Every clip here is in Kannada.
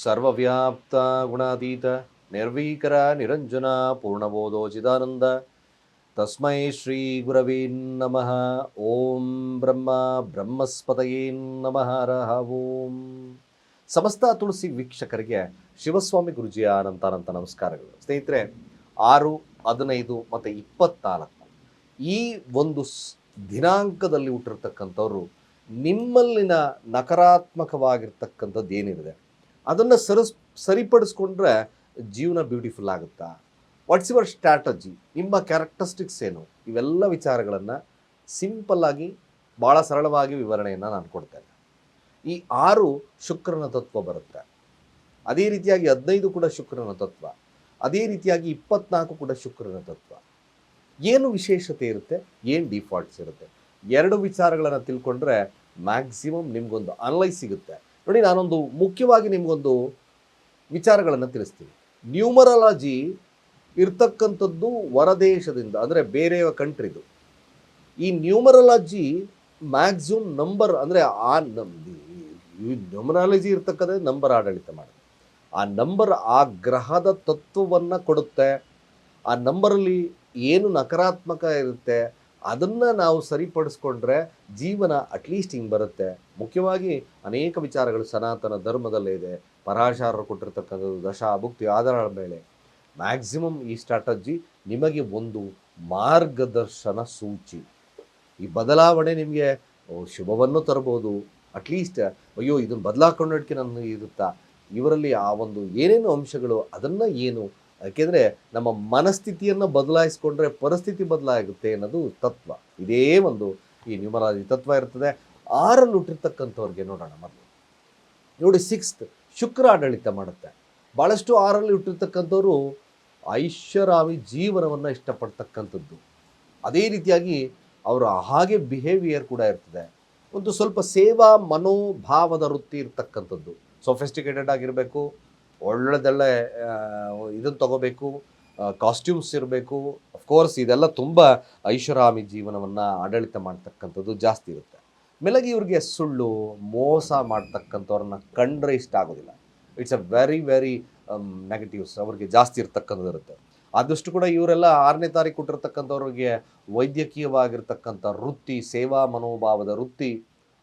ಸರ್ವವ್ಯಾಪ್ತ ಗುಣಾತೀತ ನಿರ್ವೀಕರ ನಿರಂಜನ ಪೂರ್ಣಬೋಧೋ ಚಿದಾನಂದ ತಸ್ಮೈ ಶ್ರೀ ಗುರವೇ ನಮಃ. ಓಂ ಬ್ರಹ್ಮ ಬ್ರಹ್ಮಸ್ಪತಯೇ ನಮಃ. ಹರಃ ಓಂ. ಸಮಸ್ತ ತುಳಸಿ ವೀಕ್ಷಕರಿಗೆ ಶಿವಸ್ವಾಮಿ ಗುರುಜಿಯ ಅನಂತ ನಮಸ್ಕಾರಗಳು. ಸ್ನೇಹಿತರೆ, 6, 15 ಮತ್ತು 24 ಈ ಒಂದು ದಿನಾಂಕದಲ್ಲಿ ಹುಟ್ಟಿರ್ತಕ್ಕಂಥವ್ರು ನಿಮ್ಮಲ್ಲಿನ ನಕಾರಾತ್ಮಕವಾಗಿರ್ತಕ್ಕಂಥದ್ದು ಏನಿದೆ ಅದನ್ನು ಸರಿಪಡಿಸ್ಕೊಂಡ್ರೆ ಜೀವನ ಬ್ಯೂಟಿಫುಲ್ ಆಗುತ್ತಾ? What's your strategy? ನಿಮ್ಮ ಕ್ಯಾರೆಕ್ಟರಿಸ್ಟಿಕ್ಸ್ ಏನು? ಇವೆಲ್ಲ ವಿಚಾರಗಳನ್ನು ಸಿಂಪಲ್ಲಾಗಿ ಭಾಳ ಸರಳವಾಗಿ ವಿವರಣೆಯನ್ನು ನಾನು ಕೊಡ್ತೇನೆ. ಈ 6 ಶುಕ್ರನ ತತ್ವ ಬರುತ್ತೆ. ಅದೇ ರೀತಿಯಾಗಿ 15 ಕೂಡ ಶುಕ್ರನ ತತ್ವ. ಅದೇ ರೀತಿಯಾಗಿ 24 ಕೂಡ ಶುಕ್ರನ ತತ್ವ. ಏನು ವಿಶೇಷತೆ ಇರುತ್ತೆ, ಏನು ಡಿಫಾಲ್ಟ್ಸ್ ಇರುತ್ತೆ, 2 ವಿಚಾರಗಳನ್ನು ತಿಳ್ಕೊಂಡ್ರೆ ಮ್ಯಾಕ್ಸಿಮಮ್ ನಿಮಗೊಂದು ಅನಲೈಸ್ ಸಿಗುತ್ತೆ. ನೋಡಿ, ನಾನೊಂದು ಮುಖ್ಯವಾಗಿ ನಿಮಗೊಂದು ವಿಚಾರಗಳನ್ನು ತಿಳಿಸ್ತೀನಿ. ನ್ಯೂಮರಾಲಜಿ ಇರ್ತಕ್ಕಂಥದ್ದು ಹೊರದೇಶದಿಂದ, ಅಂದರೆ ಬೇರೆ ಕಂಟ್ರಿದು. ಈ ನ್ಯೂಮರಾಲಜಿ ಮ್ಯಾಕ್ಸಿಮಮ್ ನಂಬರ್, ಅಂದರೆ ನ್ಯೂಮರಾಲಜಿ ಇರ್ತಕ್ಕಂಥ ನಂಬರ್ ಆಡಳಿತ ಮಾಡುತ್ತೆ. ಆ ನಂಬರ್ ಆ ಗ್ರಹದ ತತ್ವವನ್ನು ಕೊಡುತ್ತೆ. ಆ ನಂಬರಲ್ಲಿ ಏನು ನಕಾರಾತ್ಮಕ ಇರುತ್ತೆ ಅದನ್ನು ನಾವು ಸರಿಪಡಿಸ್ಕೊಂಡ್ರೆ ಜೀವನ ಅಟ್ಲೀಸ್ಟ್ ಹಿಂಗೆ ಬರುತ್ತೆ. ಮುಖ್ಯವಾಗಿ ಅನೇಕ ವಿಚಾರಗಳು ಸನಾತನ ಧರ್ಮದಲ್ಲೇ ಇದೆ. ಪರಾಶರರು ಕೊಟ್ಟಿರ್ತಕ್ಕಂಥದ್ದು ದಶ ಭುಕ್ತಿ ಆಧಾರದ ಮೇಲೆ ಮ್ಯಾಕ್ಸಿಮಮ್ ಈ ಸ್ಟ್ರಾಟಜಿ ನಿಮಗೆ ಒಂದು ಮಾರ್ಗದರ್ಶನ ಸೂಚಿ. ಈ ಬದಲಾವಣೆ ನಿಮಗೆ ಶುಭವನ್ನು ತರ್ಬೋದು. ಅಟ್ಲೀಸ್ಟ್ ಅಯ್ಯೋ ಇದನ್ನು ಬದಲಾಕೊಂಡೋದಕ್ಕೆ ನನ್ನ ಇರುತ್ತಾ, ಇವರಲ್ಲಿ ಆ ಒಂದು ಏನೇನು ಅಂಶಗಳು ಅದನ್ನು ಏನು, ಯಾಕೆಂದರೆ ನಮ್ಮ ಮನಸ್ಥಿತಿಯನ್ನು ಬದಲಾಯಿಸ್ಕೊಂಡ್ರೆ ಪರಿಸ್ಥಿತಿ ಬದಲಾಗುತ್ತೆ ಅನ್ನೋದು ತತ್ವ. ಇದೇ ಒಂದು ಈ ನ್ಯೂಮರಾಲಜಿ ತತ್ವ ಇರ್ತದೆ. 6ರಲ್ಲಿ ಹುಟ್ಟಿರ್ತಕ್ಕಂಥವ್ರಿಗೆ ನೋಡೋಣ. ಮೊದಲು ನೋಡಿ, 6th ಶುಕ್ರ ಆಡಳಿತ ಮಾಡುತ್ತೆ. ಭಾಳಷ್ಟು 6ರಲ್ಲಿ ಹುಟ್ಟಿರ್ತಕ್ಕಂಥವ್ರು ಐಷಾರಾಮಿ ಜೀವನವನ್ನು ಇಷ್ಟಪಡ್ತಕ್ಕಂಥದ್ದು. ಅದೇ ರೀತಿಯಾಗಿ ಅವರ ಹಾಗೆ ಬಿಹೇವಿಯರ್ ಕೂಡ ಇರ್ತದೆ. ಒಂದು ಸ್ವಲ್ಪ ಸೇವಾ ಮನೋಭಾವದ ವೃತ್ತಿ ಇರ್ತಕ್ಕಂಥದ್ದು. ಸೊಫಿಸ್ಟಿಕೇಟೆಡ್ ಆಗಿರಬೇಕು, ಒಳ್ಳೆದೊಳ್ಳೆ ಇದನ್ನು ತಗೋಬೇಕು, ಕಾಸ್ಟ್ಯೂಮ್ಸ್ ಇರಬೇಕು. ಅಫ್ಕೋರ್ಸ್ ಇದೆಲ್ಲ ತುಂಬ ಐಷಾರಾಮಿ ಜೀವನವನ್ನು ಆಡಳಿತ ಮಾಡ್ತಕ್ಕಂಥದ್ದು ಜಾಸ್ತಿ ಇರುತ್ತೆ. ಮೇಲಾಗಿ ಇವ್ರಿಗೆ ಸುಳ್ಳು ಮೋಸ ಮಾಡ್ತಕ್ಕಂಥವ್ರನ್ನ ಕಂಡ್ರೆ ಇಷ್ಟ ಆಗೋದಿಲ್ಲ. ಇಟ್ಸ್ ಅ ವೆರಿ ನೆಗೆಟಿವ್ಸ್ ಅವ್ರಿಗೆ ಜಾಸ್ತಿ ಇರ್ತಕ್ಕಂಥದ್ದು ಇರುತ್ತೆ. ಆದಷ್ಟು ಕೂಡ ಇವರೆಲ್ಲ 6ನೇ ತಾರೀಕು ಕೊಟ್ಟಿರ್ತಕ್ಕಂಥವ್ರಿಗೆ ವೈದ್ಯಕೀಯವಾಗಿರ್ತಕ್ಕಂಥ ವೃತ್ತಿ, ಸೇವಾ ಮನೋಭಾವದ ವೃತ್ತಿ,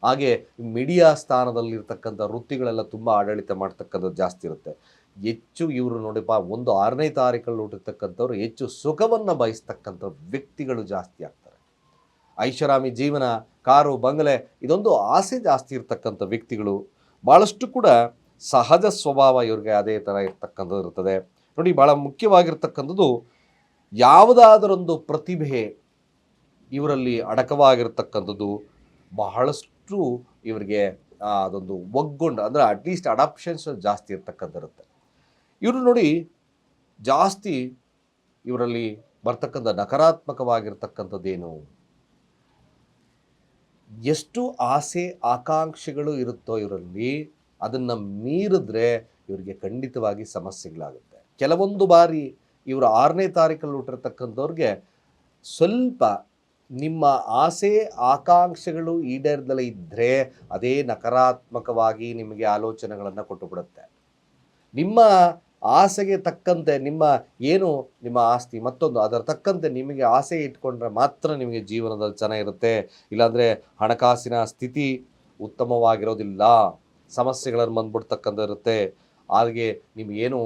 ಹಾಗೆ ಮೀಡಿಯಾ ಸ್ಥಾನದಲ್ಲಿರ್ತಕ್ಕಂಥ ವೃತ್ತಿಗಳೆಲ್ಲ ತುಂಬ ಆಡಳಿತ ಮಾಡ್ತಕ್ಕಂಥದ್ದು ಜಾಸ್ತಿ ಇರುತ್ತೆ. ಹೆಚ್ಚು ಇವರು ನೋಡಿಪ್ಪ, ಒಂದು 6ನೇ ತಾರೀಕಲ್ಲಿ ಹುಟ್ಟಿರ್ತಕ್ಕಂಥವ್ರು ಹೆಚ್ಚು ಸುಖವನ್ನು ಬಯಸ್ತಕ್ಕಂಥ ವ್ಯಕ್ತಿಗಳು ಜಾಸ್ತಿ ಆಗ್ತಾರೆ. ಐಷಾರಾಮಿ ಜೀವನ, ಕಾರು ಬಂಗಲೆ, ಇದೊಂದು ಆಸೆ ಜಾಸ್ತಿ ಇರ್ತಕ್ಕಂಥ ವ್ಯಕ್ತಿಗಳು. ಭಾಳಷ್ಟು ಕೂಡ ಸಹಜ ಸ್ವಭಾವ ಇವ್ರಿಗೆ ಅದೇ ಥರ ಇರ್ತಕ್ಕಂಥದ್ದು ಇರ್ತದೆ. ನೋಡಿ, ಭಾಳ ಮುಖ್ಯವಾಗಿರ್ತಕ್ಕಂಥದ್ದು ಯಾವುದಾದರೊಂದು ಪ್ರತಿಭೆ ಇವರಲ್ಲಿ ಅಡಕವಾಗಿರ್ತಕ್ಕಂಥದ್ದು. ಬಹಳಷ್ಟು ಇವರಿಗೆ ಅದೊಂದು ಒಗ್ಗೊಂಡು, ಅಂದರೆ ಅಟ್ಲೀಸ್ಟ್ ಅಡಾಪ್ಷನ್ಸ್ ಜಾಸ್ತಿ ಇರ್ತಕ್ಕಂಥಿರುತ್ತೆ. ಇವರು ನೋಡಿ, ಜಾಸ್ತಿ ಇವರಲ್ಲಿ ಬರ್ತಕ್ಕಂಥ ನಕಾರಾತ್ಮಕವಾಗಿರ್ತಕ್ಕಂಥದ್ದೇನು, ಎಷ್ಟು ಆಸೆ ಆಕಾಂಕ್ಷೆಗಳು ಇರುತ್ತೋ ಇವರಲ್ಲಿ, ಅದನ್ನು ಮೀರಿದ್ರೆ ಇವರಿಗೆ ಖಂಡಿತವಾಗಿ ಸಮಸ್ಯೆಗಳಾಗುತ್ತೆ. ಕೆಲವೊಂದು ಬಾರಿ ಇವರು 6ನೇ ತಾರೀಕಲ್ಲಿ ಹುಟ್ಟಿರ್ತಕ್ಕಂಥವ್ರಿಗೆ ಸ್ವಲ್ಪ ನಿಮ್ಮ ಆಸೆ ಆಕಾಂಕ್ಷೆಗಳು ಈಡೇರದಲ್ಲೇ ಇದ್ದರೆ ಅದೇ ನಕಾರಾತ್ಮಕವಾಗಿ ನಿಮಗೆ ಆಲೋಚನೆಗಳನ್ನು ಕೊಟ್ಟು ಬಿಡುತ್ತೆ. ನಿಮ್ಮ ಆಸೆಗೆ ತಕ್ಕಂತೆ ನಿಮ್ಮ ಆಸ್ತಿ ಮತ್ತೊಂದು ಅದರ ತಕ್ಕಂತೆ ನಿಮಗೆ ಆಸೆ ಇಟ್ಕೊಂಡ್ರೆ ಮಾತ್ರ ನಿಮಗೆ ಜೀವನದಲ್ಲಿ ಚೆನ್ನಾಗಿರುತ್ತೆ. ಇಲ್ಲಾಂದರೆ ಹಣಕಾಸಿನ ಸ್ಥಿತಿ ಉತ್ತಮವಾಗಿರೋದಿಲ್ಲ, ಸಮಸ್ಯೆಗಳನ್ನು ಬಂದ್ಬಿಡ್ತಕ್ಕಂಥ ಇರುತ್ತೆ. ಹಾಗೆ ನಿಮಗೇನು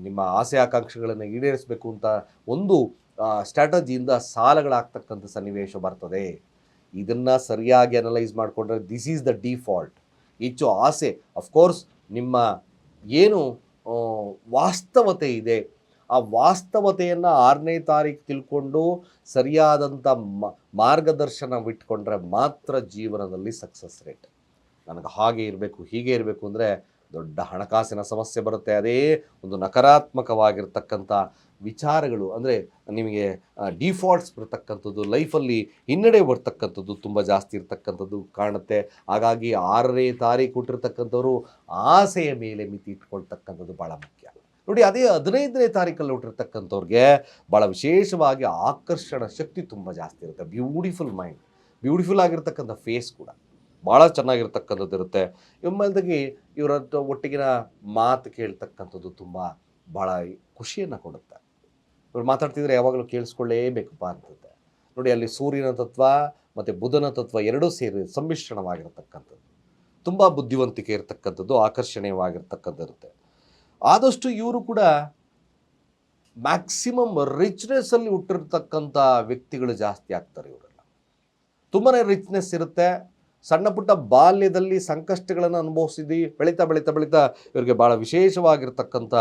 ನಿಮ್ಮ ಆಸೆ ಆಕಾಂಕ್ಷೆಗಳನ್ನು ಈಡೇರಿಸಬೇಕು ಅಂತ ಒಂದು ಸ್ಟ್ರಾಟಜಿಯಿಂದ ಸಾಲಗಳಾಗ್ತಕ್ಕಂಥ ಸನ್ನಿವೇಶ ಬರ್ತದೆ. ಇದನ್ನು ಸರಿಯಾಗಿ ಅನಲೈಸ್ ಮಾಡಿಕೊಂಡ್ರೆ ದಿಸ್ ಈಸ್ ದ ಡಿಫಾಲ್ಟ್. ಹೆಚ್ಚು ಆಸೆ, ಅಫ್ಕೋರ್ಸ್ ನಿಮ್ಮ ಏನು ವಾಸ್ತವತೆ ಇದೆ ಆ ವಾಸ್ತವತೆಯನ್ನು 6ನೇ ತಾರೀಕು ತಿಳ್ಕೊಂಡು ಸರಿಯಾದಂಥ ಮಾರ್ಗದರ್ಶನ ಬಿಟ್ಕೊಂಡ್ರೆ ಮಾತ್ರ ಜೀವನದಲ್ಲಿ ಸಕ್ಸಸ್ ರೇಟ್. ನನಗೆ ಹಾಗೆ ಇರಬೇಕು ಹೀಗೆ ಇರಬೇಕು ಅಂದರೆ ದೊಡ್ಡ ಹಣಕಾಸಿನ ಸಮಸ್ಯೆ ಬರುತ್ತೆ. ಅದೇ ಒಂದು ನಕಾರಾತ್ಮಕವಾಗಿರ್ತಕ್ಕಂಥ ವಿಚಾರಗಳು, ಅಂದರೆ ನಿಮಗೆ ಡಿಫಾಲ್ಟ್ಸ್ ಬರ್ತಕ್ಕಂಥದ್ದು, ಲೈಫಲ್ಲಿ ಹಿನ್ನಡೆ ಬರ್ತಕ್ಕಂಥದ್ದು ತುಂಬ ಜಾಸ್ತಿ ಇರ್ತಕ್ಕಂಥದ್ದು ಕಾಣುತ್ತೆ. ಹಾಗಾಗಿ 6ನೇ ತಾರೀಕು ಹುಟ್ಟಿರ್ತಕ್ಕಂಥವ್ರು ಆಸೆಯ ಮೇಲೆ ಮಿತಿ ಇಟ್ಕೊಳ್ತಕ್ಕಂಥದ್ದು ಭಾಳ ಮುಖ್ಯ. ನೋಡಿ, ಅದೇ 15ನೇ ತಾರೀಕಲ್ಲಿ ಹುಟ್ಟಿರ್ತಕ್ಕಂಥವ್ರಿಗೆ ಭಾಳ ವಿಶೇಷವಾಗಿ ಆಕರ್ಷಣ ಶಕ್ತಿ ತುಂಬ ಜಾಸ್ತಿ ಇರುತ್ತೆ. ಬ್ಯೂಟಿಫುಲ್ ಮೈಂಡ್, ಬ್ಯೂಟಿಫುಲ್ ಆಗಿರ್ತಕ್ಕಂಥ ಫೇಸ್ ಕೂಡ, ಭಾಳ ಚೆನ್ನಾಗಿರ್ತಕ್ಕಂಥದ್ದು ಇರುತ್ತೆ. ಇಮ್ಮಲ್ದಾಗಿ ಇವರ ಒಟ್ಟಿಗಿನ ಮಾತು ಕೇಳ್ತಕ್ಕಂಥದ್ದು ತುಂಬ ಭಾಳ ಖುಷಿಯನ್ನು ಕೊಡುತ್ತೆ. ಇವ್ರು ಮಾತಾಡ್ತಿದ್ರೆ ಯಾವಾಗಲೂ ಕೇಳಿಸ್ಕೊಳ್ಳೇಬೇಕಪ್ಪ ಅಂತಂತೆ. ನೋಡಿ, ಅಲ್ಲಿ ಸೂರ್ಯನ ತತ್ವ ಮತ್ತು ಬುಧನ ತತ್ವ ಎರಡೂ ಸೇರಿ ಸಮ್ಮಿಶ್ರಣವಾಗಿರ್ತಕ್ಕಂಥದ್ದು, ತುಂಬ ಬುದ್ಧಿವಂತಿಕೆ ಇರತಕ್ಕಂಥದ್ದು, ಆಕರ್ಷಣೀಯವಾಗಿರ್ತಕ್ಕಂಥದ್ದು ಇರುತ್ತೆ. ಆದಷ್ಟು ಇವರು ಕೂಡ ಮ್ಯಾಕ್ಸಿಮಮ್ ರಿಚ್ನೆಸ್ಸಲ್ಲಿ ಹುಟ್ಟಿರ್ತಕ್ಕಂಥ ವ್ಯಕ್ತಿಗಳು ಜಾಸ್ತಿ ಆಗ್ತಾರೆ. ಇವರೆಲ್ಲ ತುಂಬಾ ರಿಚ್ನೆಸ್ ಇರುತ್ತೆ. ಸಣ್ಣ ಪುಟ್ಟ ಬಾಲ್ಯದಲ್ಲಿ ಸಂಕಷ್ಟಗಳನ್ನು ಅನುಭವಿಸಿದ್ದು ಬೆಳೀತಾ ಬೆಳೀತಾ ಬೆಳೀತಾ ಇವರಿಗೆ ಭಾಳ ವಿಶೇಷವಾಗಿರ್ತಕ್ಕಂಥ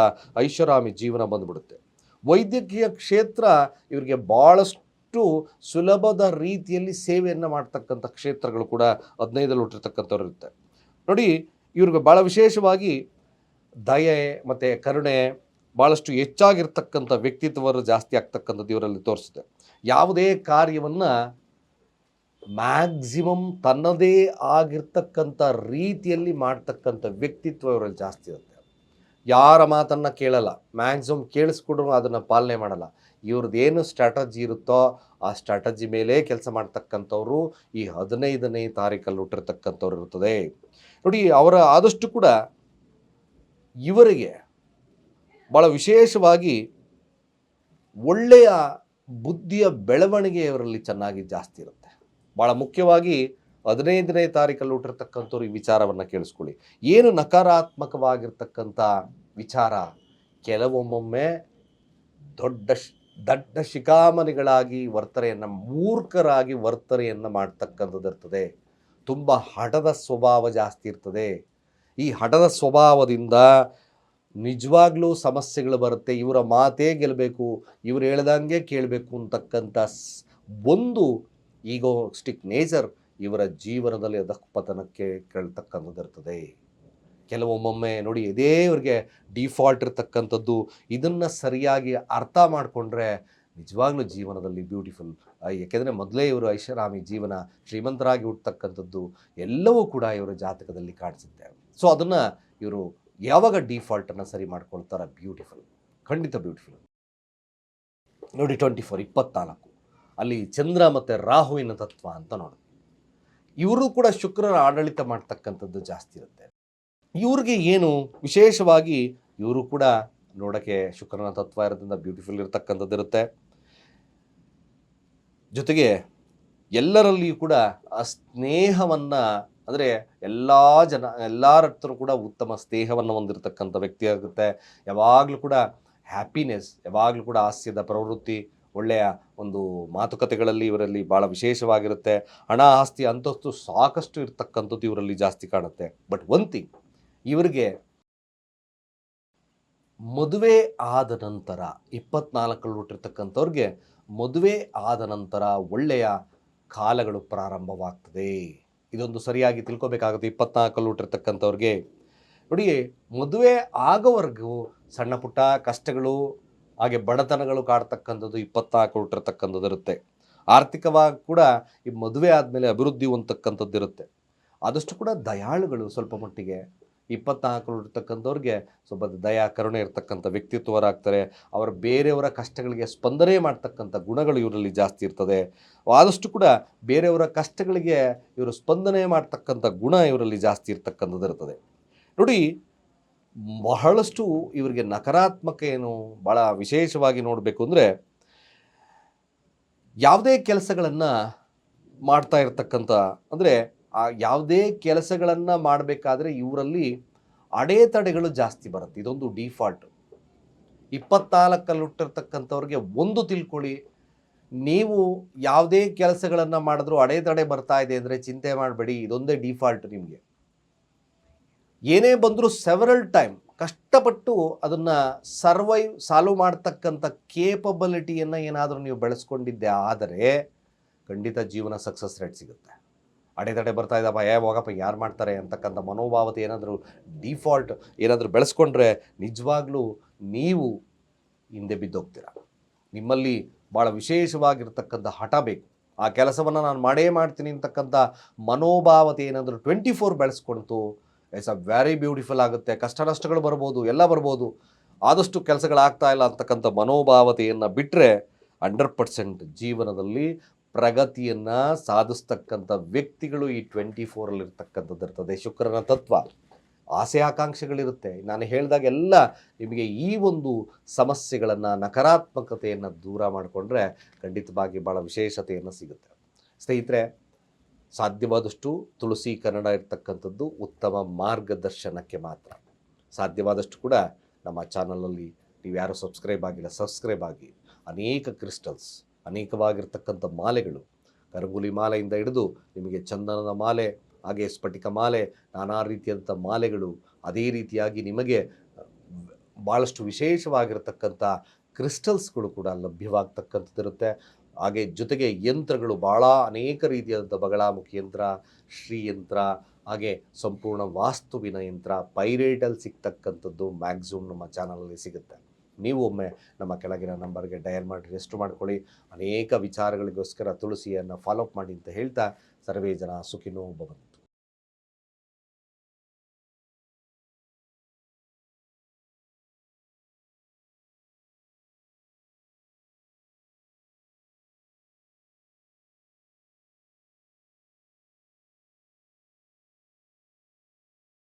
ಐಷಾರಾಮಿ ಜೀವನ ಬಂದುಬಿಡುತ್ತೆ. ವೈದ್ಯಕೀಯ ಕ್ಷೇತ್ರ ಇವರಿಗೆ ಭಾಳಷ್ಟು ಸುಲಭದ ರೀತಿಯಲ್ಲಿ ಸೇವೆಯನ್ನು ಮಾಡ್ತಕ್ಕಂಥ ಕ್ಷೇತ್ರಗಳು ಕೂಡ 15ರಲ್ಲಿ ಹುಟ್ಟಿರ್ತಕ್ಕಂಥವ್ರು ಇರುತ್ತೆ. ನೋಡಿ, ಇವ್ರಿಗೆ ಭಾಳ ವಿಶೇಷವಾಗಿ ದಯೆ ಮತ್ತು ಕರುಣೆ ಭಾಳಷ್ಟು ಹೆಚ್ಚಾಗಿರ್ತಕ್ಕಂಥ ವ್ಯಕ್ತಿತ್ವವರು ಜಾಸ್ತಿ ಆಗ್ತಕ್ಕಂಥದ್ದು ಇವರಲ್ಲಿ ತೋರಿಸುತ್ತೆ. ಯಾವುದೇ ಕಾರ್ಯವನ್ನು ಮ್ಯಾಕ್ಸಿಮಮ್ ತನ್ನದೇ ಆಗಿರ್ತಕ್ಕಂಥ ರೀತಿಯಲ್ಲಿ ಮಾಡ್ತಕ್ಕಂಥ ವ್ಯಕ್ತಿತ್ವ ಇವರಲ್ಲಿ ಜಾಸ್ತಿ ಇರುತ್ತೆ. ಯಾರ ಮಾತನ್ನು ಕೇಳಲ್ಲ, ಮ್ಯಾಕ್ಸಿಮಮ್ ಕೇಳಿಸ್ಕೊಂಡ್ರು ಅದನ್ನು ಪಾಲನೆ ಮಾಡಲ್ಲ. ಇವ್ರದ್ದೇನು ಸ್ಟ್ರಾಟಜಿ ಇರುತ್ತೋ ಆ ಸ್ಟ್ರಾಟಜಿ ಮೇಲೆ ಕೆಲಸ ಮಾಡ್ತಕ್ಕಂಥವ್ರು ಈ 15ನೇ ತಾರೀಕಲ್ಲಿ ಹುಟ್ಟಿರ್ತಕ್ಕಂಥವ್ರು ಇರ್ತದೆ. ನೋಡಿ, ಅವರ ಆದಷ್ಟು ಕೂಡ ಇವರಿಗೆ ಭಾಳ ವಿಶೇಷವಾಗಿ ಒಳ್ಳೆಯ ಬುದ್ಧಿಯ ಬೆಳವಣಿಗೆ ಇವರಲ್ಲಿ ಚೆನ್ನಾಗಿ ಜಾಸ್ತಿ ಇರುತ್ತೆ. ಭಾಳ ಮುಖ್ಯವಾಗಿ 15ನೇ ತಾರೀಕಲ್ಲಿ ಹುಟ್ಟಿರ್ತಕ್ಕಂಥವ್ರು ಈ ವಿಚಾರವನ್ನು ಕೇಳಿಸ್ಕೊಳ್ಳಿ. ಏನು ನಕಾರಾತ್ಮಕವಾಗಿರ್ತಕ್ಕಂಥ ವಿಚಾರ ಕೆಲವೊಮ್ಮೊಮ್ಮೆ ದಡ್ಡ ಶಿಖಾಮಣಿಗಳಾಗಿ ಮೂರ್ಖರಾಗಿ ವರ್ತನೆಯನ್ನು ಮಾಡ್ತಕ್ಕಂಥದ್ದು ಇರ್ತದೆ. ತುಂಬ ಹಠದ ಸ್ವಭಾವ ಜಾಸ್ತಿ ಇರ್ತದೆ. ಈ ಹಠದ ಸ್ವಭಾವದಿಂದ ನಿಜವಾಗ್ಲೂ ಸಮಸ್ಯೆಗಳು ಬರುತ್ತೆ. ಇವರ ಮಾತೇ ಗೆಲ್ಲಬೇಕು, ಇವ್ರು ಹೇಳ್ದಂಗೆ ಕೇಳಬೇಕು ಅಂತಕ್ಕಂಥ ಒಂದು ಈಗೋಸ್ಟಿಕ್ ನೇಚರ್ ಇವರ ಜೀವನದಲ್ಲಿ ಅಧಃಪತನಕ್ಕೆ ಕೇಳ್ತಕ್ಕಂಥದ್ದು ಇರ್ತದೆ. ಕೆಲವೊಮ್ಮೊಮ್ಮೆ ನೋಡಿ, ಇದೇ ಇವರಿಗೆ ಡಿಫಾಲ್ಟ್ ಇರ್ತಕ್ಕಂಥದ್ದು. ಇದನ್ನು ಸರಿಯಾಗಿ ಅರ್ಥ ಮಾಡಿಕೊಂಡ್ರೆ ನಿಜವಾಗ್ಲೂ ಜೀವನದಲ್ಲಿ ಬ್ಯೂಟಿಫುಲ್. ಯಾಕೆಂದರೆ ಮೊದಲೇ ಇವರು ಐಷಾರಾಮಿ ಜೀವನ, ಶ್ರೀಮಂತರಾಗಿ ಹುಟ್ಟತಕ್ಕಂಥದ್ದು ಎಲ್ಲವೂ ಕೂಡ ಇವರ ಜಾತಕದಲ್ಲಿ ಕಾಣಿಸುತ್ತೆ. ಸೊ ಅದನ್ನು ಇವರು ಯಾವಾಗ ಡಿಫಾಲ್ಟನ್ನು ಸರಿ ಮಾಡ್ಕೊಳ್ತಾರೆ, ಬ್ಯೂಟಿಫುಲ್, ಖಂಡಿತ ಬ್ಯೂಟಿಫುಲ್. ನೋಡಿ, 24 ಅಲ್ಲಿ ಚಂದ್ರ ಮತ್ತು ರಾಹುವಿನ ತತ್ವ ಅಂತ ನೋಡಿ, ಇವರು ಕೂಡ ಶುಕ್ರನ ಆಡಳಿತ ಮಾಡ್ತಕ್ಕಂಥದ್ದು ಜಾಸ್ತಿ ಇರುತ್ತೆ. ಇವ್ರಿಗೆ ಏನು ವಿಶೇಷವಾಗಿ ಇವರು ಕೂಡ ನೋಡೋಕ್ಕೆ ಶುಕ್ರನ ತತ್ವ ಇರೋದ್ರಿಂದ ಬ್ಯೂಟಿಫುಲ್ ಇರತಕ್ಕಂಥದ್ದು ಇರುತ್ತೆ. ಜೊತೆಗೆ ಎಲ್ಲರಲ್ಲಿಯೂ ಕೂಡ ಆ ಸ್ನೇಹವನ್ನು, ಅಂದರೆ ಎಲ್ಲರ ಹತ್ರ ಕೂಡ ಉತ್ತಮ ಸ್ನೇಹವನ್ನು ಹೊಂದಿರತಕ್ಕಂಥ ವ್ಯಕ್ತಿ ಆಗುತ್ತೆ. ಯಾವಾಗಲೂ ಕೂಡ ಹ್ಯಾಪಿನೆಸ್, ಯಾವಾಗಲೂ ಕೂಡ ಹಾಸ್ಯದ ಪ್ರವೃತ್ತಿ, ಒಳ್ಳೆಯ ಒಂದು ಮಾತುಕತೆಗಳಲ್ಲಿ ಇವರಲ್ಲಿ ಭಾಳ ವಿಶೇಷವಾಗಿರುತ್ತೆ. ಹಣ, ಆಸ್ತಿ, ಅಂತಸ್ತು ಸಾಕಷ್ಟು ಇರ್ತಕ್ಕಂಥದ್ದು ಇವರಲ್ಲಿ ಜಾಸ್ತಿ ಕಾಣುತ್ತೆ. ಬಟ್ ಒನ್ ಥಿಂಗ್, ಇವರಿಗೆ ಮದುವೆ ಆದ ನಂತರ 24ರಲ್ಲಿ ಹುಟ್ಟಿರ್ತಕ್ಕಂಥವ್ರಿಗೆ ಮದುವೆ ಆದ ನಂತರ ಒಳ್ಳೆಯ ಕಾಲಗಳು ಪ್ರಾರಂಭವಾಗ್ತದೆ. ಇದೊಂದು ಸರಿಯಾಗಿ ತಿಳ್ಕೊಬೇಕಾಗುತ್ತೆ. 24ರಲ್ಲಿ ಹುಟ್ಟಿರ್ತಕ್ಕಂಥವ್ರಿಗೆ ನೋಡಿ, ಮದುವೆ ಆಗೋವರೆಗೂ ಸಣ್ಣ ಪುಟ್ಟ ಕಷ್ಟಗಳು ಹಾಗೆ ಬಡತನಗಳು ಕಾಡ್ತಕ್ಕಂಥದ್ದು 24 ಹುಟ್ಟಿರ್ತಕ್ಕಂಥದ್ದು ಇರುತ್ತೆ. ಆರ್ಥಿಕವಾಗಿ ಕೂಡ ಈ ಮದುವೆ ಆದಮೇಲೆ ಅಭಿವೃದ್ಧಿ ಹೊಂದತಕ್ಕಂಥದ್ದು ಇರುತ್ತೆ. ಆದಷ್ಟು ಕೂಡ ದಯಾಳುಗಳು ಸ್ವಲ್ಪ ಮಟ್ಟಿಗೆ 24 ಇರ್ತಕ್ಕಂಥವ್ರಿಗೆ ಸ್ವಲ್ಪ ದಯಾ ಕರುಣೆ ಇರ್ತಕ್ಕಂಥ ವ್ಯಕ್ತಿತ್ವರಾಗ್ತಾರೆ. ಅವರು ಬೇರೆಯವರ ಕಷ್ಟಗಳಿಗೆ ಸ್ಪಂದನೆ ಮಾಡ್ತಕ್ಕಂಥ ಗುಣಗಳು ಇವರಲ್ಲಿ ಜಾಸ್ತಿ ಇರ್ತದೆ. ಆದಷ್ಟು ಕೂಡ ಬೇರೆಯವರ ಕಷ್ಟಗಳಿಗೆ ಇವರು ಸ್ಪಂದನೆ ಮಾಡ್ತಕ್ಕಂಥ ಗುಣ ಇವರಲ್ಲಿ ಜಾಸ್ತಿ ಇರ್ತಕ್ಕಂಥದ್ದು ಇರ್ತದೆ. ನೋಡಿ, ಬಹಳಷ್ಟು ಇವರಿಗೆ ನಕಾರಾತ್ಮಕ ಏನು ಭಾಳ ವಿಶೇಷವಾಗಿ ನೋಡಬೇಕು ಅಂದರೆ, ಯಾವುದೇ ಕೆಲಸಗಳನ್ನು ಮಾಡ್ತಾ ಇರ್ತಕ್ಕಂಥ, ಅಂದರೆ ಯಾವುದೇ ಕೆಲಸಗಳನ್ನು ಮಾಡಬೇಕಾದ್ರೆ ಇವರಲ್ಲಿ ಅಡೆತಡೆಗಳು ಜಾಸ್ತಿ ಬರುತ್ತೆ. ಇದೊಂದು ಡಿಫಾಲ್ಟು. 24ರಲ್ಲಿ ಹುಟ್ಟಿರ್ತಕ್ಕಂಥವ್ರಿಗೆ ಒಂದು ತಿಳ್ಕೊಳ್ಳಿ, ನೀವು ಯಾವುದೇ ಕೆಲಸಗಳನ್ನು ಮಾಡಿದ್ರೂ ಅಡೆತಡೆ ಬರ್ತಾ ಇದೆ ಅಂದರೆ ಚಿಂತೆ ಮಾಡಬೇಡಿ, ಇದೊಂದೇ ಡಿಫಾಲ್ಟ್. ನಿಮಗೆ ಏನೇ ಬಂದರೂ ಸೆವರಲ್ ಟೈಮ್ ಕಷ್ಟಪಟ್ಟು ಅದನ್ನು ಸಾಲ್ವ್ ಮಾಡ್ತಕ್ಕಂಥ ಕೇಪಬಿಲಿಟಿಯನ್ನು ಏನಾದರೂ ನೀವು ಬೆಳೆಸ್ಕೊಂಡಿದ್ದೆ ಆದರೆ ಖಂಡಿತ ಜೀವನ ಸಕ್ಸಸ್ ರೇಟ್ ಸಿಗುತ್ತೆ. ಅಡೆತಡೆ ಬರ್ತಾ ಇದ್ದಪ್ಪ, ಹೋಗಪ್ಪ ಯಾರು ಮಾಡ್ತಾರೆ ಅಂತಕ್ಕಂಥ ಮನೋಭಾವತೆ ಏನಾದರೂ ಡಿಫಾಲ್ಟ್ ಏನಾದರೂ ಬೆಳೆಸ್ಕೊಂಡ್ರೆ ನಿಜವಾಗ್ಲೂ ನೀವು ಹಿಂದೆ ಬಿದ್ದೋಗ್ತೀರ. ನಿಮ್ಮಲ್ಲಿ ಭಾಳ ವಿಶೇಷವಾಗಿರ್ತಕ್ಕಂಥ ಹಠ ಬೇಕು. ಆ ಕೆಲಸವನ್ನು ನಾನು ಮಾಡೇ ಮಾಡ್ತೀನಿ ಅಂತಕ್ಕಂಥ ಮನೋಭಾವತೆ ಏನಾದರೂ 24 ಬೆಳೆಸ್ಕೊಳ್ತು, ಇಟ್ಸ್ ಅ ವೆರಿ ಬ್ಯೂಟಿಫುಲ್ ಆಗುತ್ತೆ. ಕಷ್ಟ ನಷ್ಟಗಳು ಬರ್ಬೋದು, ಎಲ್ಲ ಬರ್ಬೋದು. ಆದಷ್ಟು ಕೆಲಸಗಳಾಗ್ತಾ ಇಲ್ಲ ಅಂತಕ್ಕಂಥ ಮನೋಭಾವತೆಯನ್ನು ಬಿಟ್ಟರೆ 100% ಜೀವನದಲ್ಲಿ ಪ್ರಗತಿಯನ್ನು ಸಾಧಿಸ್ತಕ್ಕಂಥ ವ್ಯಕ್ತಿಗಳು ಈ 24 ಇರ್ತಕ್ಕಂಥದ್ದು ಇರ್ತದೆ. ಶುಕ್ರನ ತತ್ವ ಆಸೆ ಆಕಾಂಕ್ಷೆಗಳಿರುತ್ತೆ. ನಾನು ಹೇಳಿದಾಗೆಲ್ಲ ನಿಮಗೆ ಈ ಒಂದು ಸಮಸ್ಯೆಗಳನ್ನು, ನಕಾರಾತ್ಮಕತೆಯನ್ನು ದೂರ ಮಾಡಿಕೊಂಡ್ರೆ ಖಂಡಿತವಾಗಿ ಭಾಳ ವಿಶೇಷತೆಯನ್ನು ಸಿಗುತ್ತೆ. ಸ್ನೇಹಿತರೆ, ಸಾಧ್ಯವಾದಷ್ಟು ತುಳಸಿ ಕನ್ನಡ ಇರ್ತಕ್ಕಂಥದ್ದು ಉತ್ತಮ ಮಾರ್ಗದರ್ಶನಕ್ಕೆ ಮಾತ್ರ. ಸಾಧ್ಯವಾದಷ್ಟು ಕೂಡ ನಮ್ಮ ಚಾನಲಲ್ಲಿ ನೀವು ಯಾರು ಸಬ್ಸ್ಕ್ರೈಬ್ ಆಗಿಲ್ಲ, ಸಬ್ಸ್ಕ್ರೈಬ್ ಆಗಿ. ಅನೇಕ ಕ್ರಿಸ್ಟಲ್ಸ್, ಅನೇಕವಾಗಿರ್ತಕ್ಕಂಥ ಮಾಲೆಗಳು, ಕರಂಗುಲಿ ಮಾಲೆಯಿಂದ ಹಿಡಿದು ನಿಮಗೆ ಚಂದನದ ಮಾಲೆ, ಹಾಗೆ ಸ್ಫಟಿಕ ಮಾಲೆ, ನಾನಾ ರೀತಿಯಾದಂಥ ಮಾಲೆಗಳು, ಅದೇ ರೀತಿಯಾಗಿ ನಿಮಗೆ ಭಾಳಷ್ಟು ವಿಶೇಷವಾಗಿರ್ತಕ್ಕಂಥ ಕ್ರಿಸ್ಟಲ್ಸ್ಗಳು ಕೂಡ ಲಭ್ಯವಾಗ್ತಕ್ಕಂಥದ್ದಿರುತ್ತೆ. ಹಾಗೆ ಜೊತೆಗೆ ಯಂತ್ರಗಳು ಭಾಳ ಅನೇಕ ರೀತಿಯಾದಂಥ ಬಗಳಾಮುಖಿ ಯಂತ್ರ, ಶ್ರೀಯಂತ್ರ, ಹಾಗೆ ಸಂಪೂರ್ಣ ವಾಸ್ತುವಿನ ಯಂತ್ರ ಪೈರೇಟಲ್ಲಿ ಸಿಗ್ತಕ್ಕಂಥದ್ದು ಮ್ಯಾಕ್ಸಿಮಮ್ ನಮ್ಮ ಚಾನಲಲ್ಲಿ ಸಿಗುತ್ತೆ. ನೀವು ಒಮ್ಮೆ ನಮ್ಮ ಕೆಳಗಿನ ನಂಬರ್ಗೆ ಡಯಲ್ ಮಾಡಿ ರೆಸ್ಟ್ ಮಾಡ್ಕೊಳ್ಳಿ. ಅನೇಕ ವಿಚಾರಗಳಿಗೋಸ್ಕರ ತುಳಸಿಯನ್ನು ಫಾಲೋಅಪ್ ಮಾಡಿ ಅಂತ ಹೇಳ್ತಾ, ಸರ್ವೇ ಜನ ಸುಖಿನೋ ಭವಂತು.